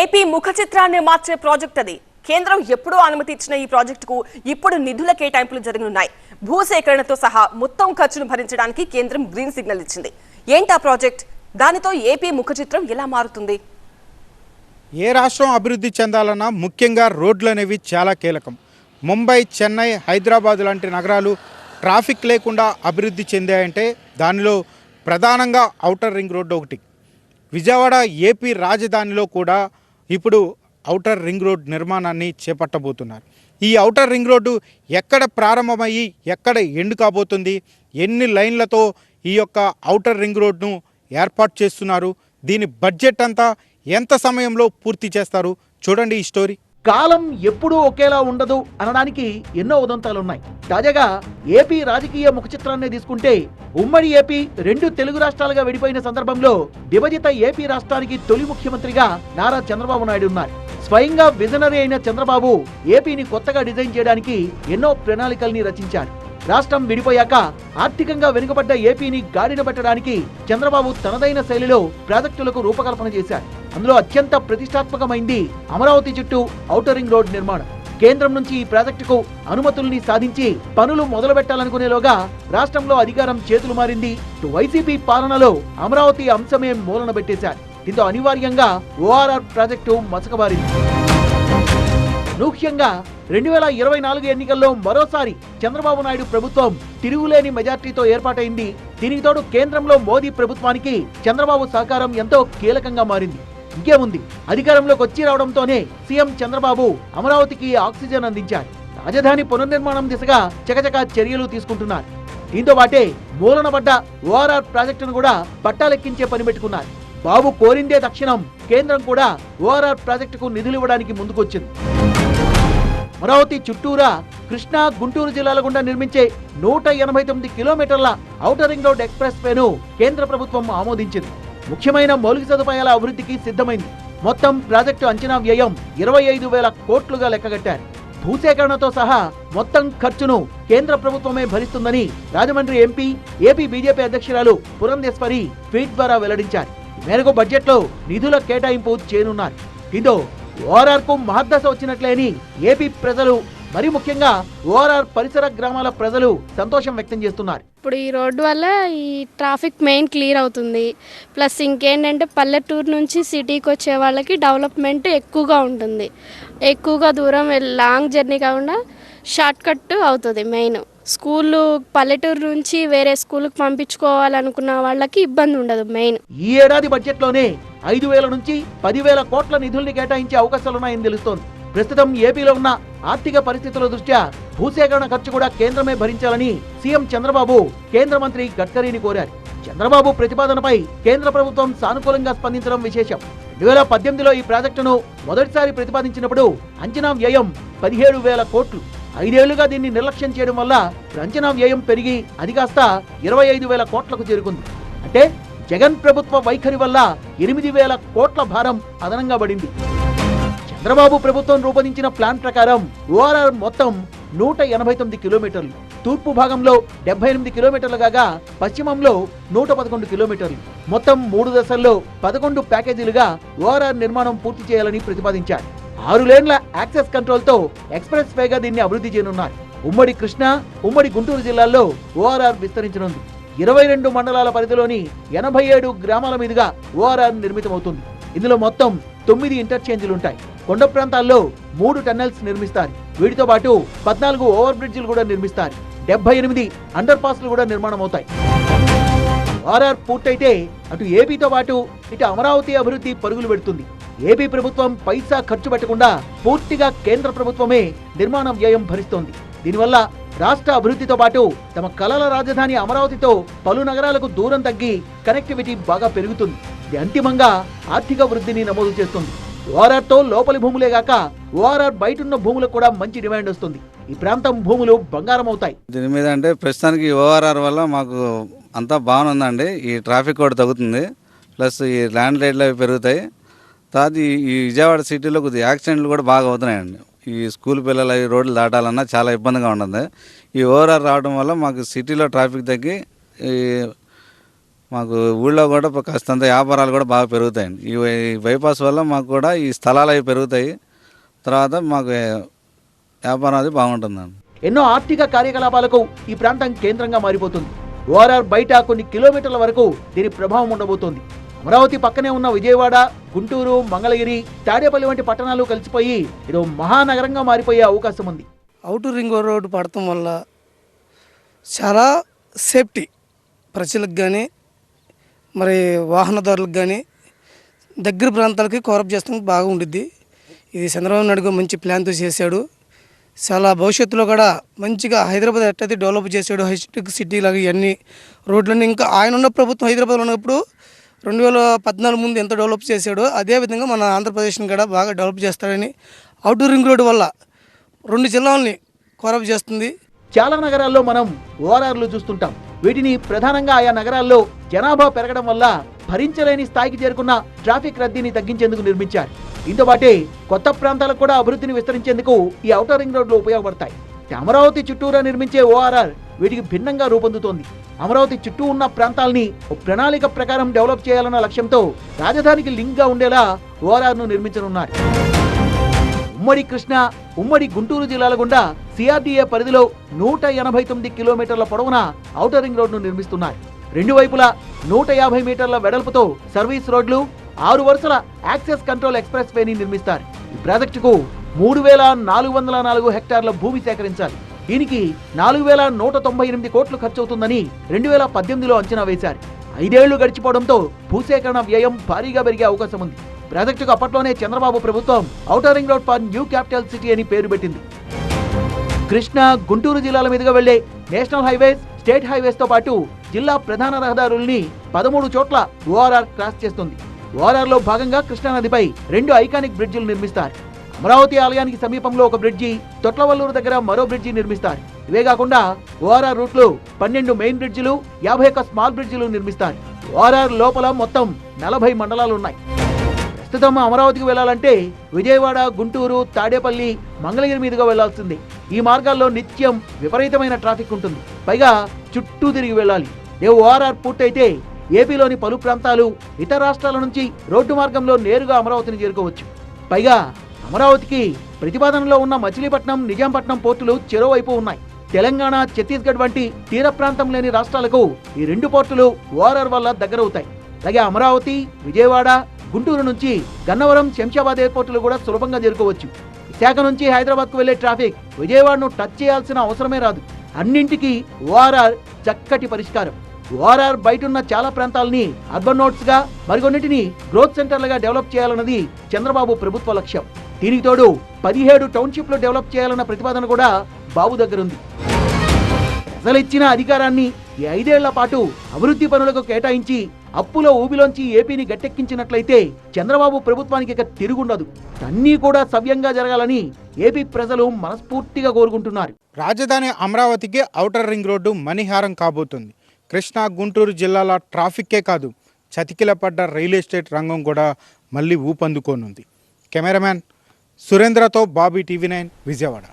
AP ముఖ చిత్రాన్ని మార్చే ప్రాజెక్ట్ అది. కేంద్రం ఎప్పుడూ అనుమతి ఇచ్చిన ఈ ప్రాజెక్టుకు ఇప్పుడు నిధుల కేటాయింపులు జరగనున్నాయి. భూసేకరణతో సహా మొత్తం ఖర్చును భరించడానికి కేంద్రం గ్రీన్ సిగ్నల్ ఇచ్చింది. ఏంటా ప్రాజెక్ట్? దానితో ఏపీ ముఖ చిత్రం ఎలా మారుతుంది? ఏ రాష్ట్రం అభివృద్ధి చెందాలన్నా ముఖ్యంగా రోడ్లు అనేవి చాలా కీలకం. ముంబై, చెన్నై, హైదరాబాద్ లాంటి నగరాలు ట్రాఫిక్ లేకుండా అభివృద్ధి చెందాయంటే దానిలో ప్రధానంగా ఔటర్ రింగ్ రోడ్డు ఒకటి. విజయవాడ ఏపీ రాజధానిలో కూడా ఇప్పుడు ఔటర్ రింగ్ రోడ్ నిర్మాణాన్ని చేపట్టబోతున్నారు. ఈ ఔటర్ రింగ్ రోడ్డు ఎక్కడ ప్రారంభమయ్యి ఎక్కడ ఎండ్ కాబోతుంది, ఎన్ని లైన్లతో ఈ యొక్క ఔటర్ రింగ్ రోడ్ను ఏర్పాటు చేస్తున్నారు, దీని బడ్జెట్ అంతా ఎంత సమయంలో పూర్తి చేస్తారు, చూడండి ఈ స్టోరీ. కాలం ఎప్పుడూ ఒకేలా ఉండదు అనడానికి ఎన్నో ఉదంతాలున్నాయి. తాజాగా ఏపీ రాజకీయ ముఖ చిత్రాన్ని తీసుకుంటే ఉమ్మడి ఏపీ రెండు తెలుగు రాష్ట్రాలుగా విడిపోయిన సందర్భంలో విభజిత ఏపీ రాష్ట్రానికి తొలి ముఖ్యమంత్రిగా నారా చంద్రబాబు నాయుడు ఉన్నారు. స్వయంగా విజనరీ అయిన చంద్రబాబు ఏపీని కొత్తగా డిజైన్ చేయడానికి ఎన్నో ప్రణాళికల్ని రచించారు. రాష్ట్రం విడిపోయాక ఆర్థికంగా వెనుకబడ్డ ఏపీని గాడిన పెట్టడానికి చంద్రబాబు తనదైన శైలిలో ప్రాజెక్టులకు రూపకల్పన చేశారు. అందులో అత్యంత ప్రతిష్టాత్మకమైంది అమరావతి చుట్టూ ఔటర్ రింగ్ రోడ్ నిర్మాణం. కేంద్రం నుంచి ఈ ప్రాజెక్టుకు అనుమతుల్ని సాధించి పనులు మొదలు పెట్టాలనుకునేలోగా రాష్ట్రంలో అధికారం చేతులు మారింది. వైసీపీ పాలనలో అమరావతి అంశమే మూలన పెట్టేశారు. దీంతో అనివార్యంగా ఓఆర్ఆర్ ప్రాజెక్టు మసకబారింది. ముఖ్యంగా 2024 ఎన్నికల్లో మరోసారి చంద్రబాబు నాయుడు ప్రభుత్వం తిరుగులేని మెజార్టీతో ఏర్పాటైంది. దీనికి తోడు కేంద్రంలో మోదీ ప్రభుత్వానికి చంద్రబాబు సహకారం ఎంతో కీలకంగా మారింది. ఇంకేముంది, అధికారంలోకి వచ్చి రావడంతోనే సీఎం చంద్రబాబు అమరావతికి ఆక్సిజన్ అందించారు. రాజధాని పునర్నిర్మాణం దిశగా చకచకా చర్యలు తీసుకుంటున్నారు. దీంతో పాటే మూలన పడ్డ ఓఆర్ఆర్ ప్రాజెక్టును కూడా పట్టాలెక్కించే పని పెట్టుకున్నారు. బాబు కోరిందే తక్షణం కేంద్రం కూడా ఓఆర్ఆర్ ప్రాజెక్టుకు నిధులు ఇవ్వడానికి ముందుకొచ్చింది. అమరావతి చుట్టూరా కృష్ణా, గుంటూరు జిల్లాల గుండా నిర్మించే 189 కిలోమీటర్ల ఔటర్ రింగ్ రోడ్ ఎక్స్ప్రెస్ వేను కేంద్ర ప్రభుత్వం ఆమోదించింది. ముఖ్యమైన మౌలిక సదుపాయాల అభివృద్ధికి సిద్ధమైంది. మొత్తం ప్రాజెక్టు అంచనా వ్యయం 25,000 కోట్లుగా లెక్కగట్టారు. భూసేకరణతో సహా మొత్తం ఖర్చును కేంద్ర ప్రభుత్వమే భరిస్తుందని రాజమండ్రి ఎంపీ, ఏపీ బీజేపీ అధ్యక్షురాలు పురంధేశ్వరి ట్వీట్ ద్వారా వెల్లడించారు. ఈ మేరకు బడ్జెట్లో నిధుల కేటాయింపు చేయనున్నారు. దీంతో ఓఆర్ఆర్ కు మహద్దశ వచ్చినట్లే అని ఏపీ ప్రజలు, మరి ముఖ్యంగా ఓఆర్ఆర్ పరిసర గ్రామాల ప్రజలు సంతోషం వ్యక్తం చేస్తున్నారు. ఇప్పుడు ఈ రోడ్డు వల్ల ఈ ట్రాఫిక్ మెయిన్ క్లియర్ అవుతుంది. ప్లస్ ఇంకేంటంటే పల్లెటూరు నుంచి సిటీకి వచ్చే వాళ్ళకి డెవలప్మెంట్ ఎక్కువగా ఉంటుంది. ఎక్కువగా దూరం లాంగ్ జర్నీ కాకుండా షార్ట్ కట్ అవుతుంది. మెయిన్ స్కూళ్ళు పల్లెటూరు నుంచి వేరే స్కూల్కి పంపించుకోవాలనుకున్న వాళ్ళకి ఇబ్బంది ఉండదు. మెయిన్ ఈ ఏడాది బడ్జెట్లోనే 5,000 నుంచి 10,000 కోట్ల నిధుల్ని కేటాయించే అవకాశాలున్నాయని తెలుస్తోంది. ప్రస్తుతం ఏపీలో ఉన్న ఆర్థిక పరిస్థితుల దృష్ట్యా భూసేకరణ ఖర్చు కూడా కేంద్రమే భరించాలని సీఎం చంద్రబాబు కేంద్ర మంత్రి గడ్కరీని కోరారు. చంద్రబాబు ప్రతిపాదనపై కేంద్ర ప్రభుత్వం సానుకూలంగా స్పందించడం విశేషం. 2018లో ఈ ప్రాజెక్టును మొదటిసారి ప్రతిపాదించినప్పుడు అంచనా వ్యయం 17,000 కోట్లు. 5 ఏళ్లుగా దీన్ని నిర్లక్ష్యం చేయడం వల్ల అంచనా వ్యయం పెరిగి అది కాస్త 25,000 కోట్లకు చేరుకుంది. అంటే జగన్ ప్రభుత్వ వైఖరి వల్ల 8,000 కోట్ల భారం అదనంగా పడింది. చంద్రబాబు ప్రభుత్వం రూపొందించిన ప్లాన్ ప్రకారం ఓఆర్ఆర్ మొత్తం 189 కిలోమీటర్లు, తూర్పు భాగంలో 78 కిలోమీటర్లు కాగా పశ్చిమంలో 111 కిలోమీటర్లు, మొత్తం 3 దశల్లో 11 ప్యాకేజీలుగా ఓఆర్ఆర్ నిర్మాణం పూర్తి చేయాలని ప్రతిపాదించారు. 6 లేన్ల యాక్సెస్ కంట్రోల్ తో ఎక్స్ప్రెస్ వేగా దీన్ని అభివృద్ధి చేయనున్నారు. ఉమ్మడి కృష్ణా, ఉమ్మడి గుంటూరు జిల్లాల్లో ఓఆర్ఆర్ విస్తరించనుంది. 22 మండలాల పరిధిలోని 87 గ్రామాల మీదుగా ఓఆర్ఆర్ నిర్మితమవుతుంది. ఇందులో మొత్తం 9 ఇంటర్చేంజ్లుంటాయి. కొండ ప్రాంతాల్లో 3 టన్నెల్స్ నిర్మిస్తారు. వీటితో పాటు 14 ఓవర్ బ్రిడ్జిలు కూడా నిర్మిస్తారు. 78 అండర్ పాస్లు కూడా నిర్మాణం అవుతాయి. ఓఆర్ఆర్ పూర్తయితే అటు ఏపీతో పాటు ఇటు అమరావతి అభివృద్ధి పరుగులు పెడుతుంది. ఏపీ ప్రభుత్వం పైసా ఖర్చు పెట్టకుండా పూర్తిగా కేంద్ర ప్రభుత్వమే నిర్మాణ వ్యయం భరిస్తోంది. దీనివల్ల రాష్ట్ర అభివృద్ధితో పాటు తమ కలల రాజధాని అమరావతితో పలు నగరాలకు దూరం తగ్గి కనెక్టివిటీ బాగా పెరుగుతుంది. ఇది అంతిమంగా ఆర్థిక వృద్ధిని నమోదు చేస్తుంది. ఓఆర్ఆర్ తో లోపలి భూములే గాక ఓఆర్ఆర్ బయటున్న భూములకు కూడా మంచి డిమాండ్ వస్తుంది. ఈ ప్రాంతం భూములు బంగారం అవుతాయి. దీని మీద అంటే ప్రస్తుతానికి ఓఆర్ఆర్ వల్ల మాకు అంతా బాగుందండి. ఈ ట్రాఫిక్ కూడా తగ్గుతుంది, ప్లస్ ఈ ల్యాండ్ రేట్లు అవి పెరుగుతాయి. తర్వాత ఈ విజయవాడ సిటీలో కొద్దిగా యాక్సిడెంట్లు కూడా బాగా అవుతున్నాయండి. ఈ స్కూల్ పిల్లలు ఈ రోడ్లు దాటాలన్నా చాలా ఇబ్బందిగా ఉంటుంది. ఈ ఓఆర్ఆర్ రావడం వల్ల మాకు సిటీలో ట్రాఫిక్ తగ్గి మాకు ఊళ్ళో కూడా కాస్తంత వ్యాపారాలు కూడా బాగా పెరుగుతాయండి. ఈ బైపాస్ వల్ల మాకు కూడా ఈ స్థలాలు అవి పెరుగుతాయి. తర్వాత మాకు వ్యాపారం అది బాగుంటుందండి. ఎన్నో ఆర్థిక కార్యకలాపాలకు ఈ ప్రాంతం కేంద్రంగా మారిపోతుంది. ఓఆర్ఆర్ బయట కొన్ని కిలోమీటర్ల వరకు దీని ప్రభావం ఉండబోతోంది. అమరావతి పక్కనే ఉన్న విజయవాడ, గుంటూరు, మంగళగిరి, తాడేపల్లి వంటి పట్టణాలు కలిసిపోయి ఇది మహానగరంగా మారిపోయే అవకాశం ఉంది. అవుటర్ రింగ్ రోడ్డు పడటం వల్ల చాలా సేఫ్టీ ప్రజలకు కానీ మరి వాహనదారులకు కానీ దగ్గర ప్రాంతాలకి కోరప్ చేస్తానికి బాగా ఉండిద్ది. ఇది చంద్రబాబు నాయుడు మంచి ప్లాన్తో చేశాడు. చాలా భవిష్యత్తులో కూడా మంచిగా హైదరాబాద్ ఎట్టయితే డెవలప్ చేశాడు, హైటెక్ సిటీ లాగా ఇవన్నీ రోడ్లన్నీ ఇంకా ఆయన ఉన్న ప్రభుత్వం హైదరాబాద్లో ఉన్నప్పుడు 2014 ముందు ఎంత డెవలప్ చేశాడో అదేవిధంగా మన ఆంధ్రప్రదేశ్ని కూడా బాగా డెవలప్ చేస్తాడని అవుటర్ రింగ్ రోడ్డు వల్ల 2 జిల్లాలని కోరప్ చేస్తుంది. చాలా నగరాల్లో మనం ఓఆర్ఆర్లు చూస్తుంటాం. వీటిని ప్రధానంగా ఆయా నగరాల్లో జనాభా పెరగడం వల్ల భరించలేని స్థాయికి చేరుకున్న ట్రాఫిక్ రద్దీని తగ్గించేందుకు నిర్మించారు. దీంతో పాటే కొత్త ప్రాంతాలకు కూడా అభివృద్ధిని విస్తరించేందుకు ఈ ఔటర్ రింగ్ రోడ్లు ఉపయోగపడతాయి. అమరావతి చుట్టూరా నిర్మించే ఓఆర్ఆర్ వీటికి భిన్నంగా రూపొందుతోంది. అమరావతి చుట్టూ ఉన్న ప్రాంతాల్ని ఒక ప్రణాళిక ప్రకారం డెవలప్ చేయాలన్న లక్ష్యంతో రాజధానికి లింక్ గా ఉండేలా ఓఆర్ఆర్ను నిర్మించనున్నారు. ఉమ్మడి కృష్ణా, ఉమ్మడి గుంటూరు జిల్లాల గుండా సిఆర్డీఏ పరిధిలో 189 కిలోమీటర్ల పొడవున ఔటర్ రింగ్ రోడ్ను నిర్మిస్తున్నారు. 2 వైపులా 150 మీటర్ల వెడల్పుతో సర్వీస్ రోడ్లు, 6 వరుసల యాక్సెస్ కంట్రోల్ ఎక్స్ప్రెస్ వేని నిర్మిస్తారు. ఈ ప్రాజెక్టుకు 3,404 హెక్టార్ల భూమి సేకరించాలి. దీనికి 4,198 కోట్లు ఖర్చవుతుందని 2018లో అంచనా వేశారు. 5 ఏళ్లు గడిచిపోవడంతో భూసేకరణ వ్యయం భారీగా పెరిగే అవకాశం ఉంది. ప్రాజెక్టుకు అప్పట్లోనే చంద్రబాబు ప్రభుత్వం outer ring road for new capital city అని పేరు పెట్టింది. కృష్ణా, గుంటూరు జిల్లాల మీదుగా వెళ్లే నేషనల్ హైవేస్, స్టేట్ హైవేస్ తో పాటు జిల్లా ప్రధాన రహదారుల్ని 13 చోట్ల ఓఆర్ఆర్ క్రాస్ చేస్తుంది. ఓఆర్ఆర్ లో భాగంగా కృష్ణానదిపై 2 ఐకానిక్ బ్రిడ్జిలు నిర్మిస్తారు. అమరావతి ఆలయానికి సమీపంలో ఒక బ్రిడ్జి, తొట్లవల్లూరు దగ్గర మరో బ్రిడ్జి నిర్మిస్తారు. ఇవే కాకుండా ఓఆర్ఆర్ రూట్ లో 12 మెయిన్ బ్రిడ్జిలు, 51 స్మాల్ బ్రిడ్జిలు నిర్మిస్తారు. ఓఆర్ఆర్ లోపల మొత్తం 40 మండలాలు ఉన్నాయి. ప్రస్తుతం అమరావతికి వెళ్లాలంటే విజయవాడ, గుంటూరు, తాడేపల్లి, మంగళగిరి మీదుగా వెళ్లాల్సిందే. ఈ మార్గాల్లో నిత్యం విపరీతమైన ట్రాఫిక్ ఉంటుంది. పైగా చుట్టూ తిరిగి వెళ్ళాలి. ఓఆర్ఆర్ పూర్తయితే ఏపీలోని పలు ప్రాంతాలు, ఇతర రాష్ట్రాల నుంచి రోడ్డు మార్గంలో నేరుగా అమరావతిని చేరుకోవచ్చు. పైగా అమరావతికి ప్రతిపాదనలో ఉన్న మచిలీపట్నం, నిజాంపట్నం పోర్టులు చెరోవైపు ఉన్నాయి. తెలంగాణ, ఛత్తీస్గఢ్ వంటి తీర ప్రాంతం లేని రాష్ట్రాలకు ఈ 2 పోర్టులు ఓఆర్ఆర్ వల్ల దగ్గరవుతాయి. అలాగే అమరావతి, విజయవాడ, గుంటూరు నుంచి గన్నవరం, శంషాబాద్ ఎయిర్పోర్టులు కూడా సులభంగా చేరుకోవచ్చు. విశాఖ నుంచి హైదరాబాద్కు వెళ్లే ట్రాఫిక్ విజయవాడను టచ్ చేయాల్సిన అవసరమే రాదు. అన్నింటికీ ఓఆర్ఆర్ చక్కటి పరిష్కారం. ఓఆర్ఆర్ బయటున్న చాలా ప్రాంతాలని అర్బన్ నోడ్స్ గా, మరికొన్నింటిని గ్రోత్ సెంటర్లుగా డెవలప్ చేయాలన్నది చంద్రబాబు ప్రభుత్వ లక్ష్యం. దీనికి తోడు 17 టౌన్షిప్లు డెవలప్ చేయాలన్న ప్రతిపాదన కూడా బాబు దగ్గరుంది. ప్రజలిచ్చిన అధికారాన్ని ఈ 5 ఏళ్ల పాటు అభివృద్ధి పనులకు కేటాయించి అప్పుల ఊబిలోంచి ఏపీని గట్టెక్కించినట్లయితే చంద్రబాబు ప్రభుత్వానికి ఇక తిరుగుండదు. అన్నీ కూడా సవ్యంగా జరగాలని ఏపీ ప్రజలు మనస్ఫూర్తిగా కోరుకుంటున్నారు. రాజధాని అమరావతికి ఔటర్ రింగ్ రోడ్డు మణిహారం కాబోతుంది. కృష్ణా, గుంటూరు జిల్లాల ట్రాఫిక్కే కాదు, చతికిలపడ్డ రియల్ ఎస్టేట్ రంగం కూడా మళ్ళీ ఊపందుకోనుంది. కెమెరామ్యాన్ సురేంద్రతో బాబీ, TV9 విజయవాడ.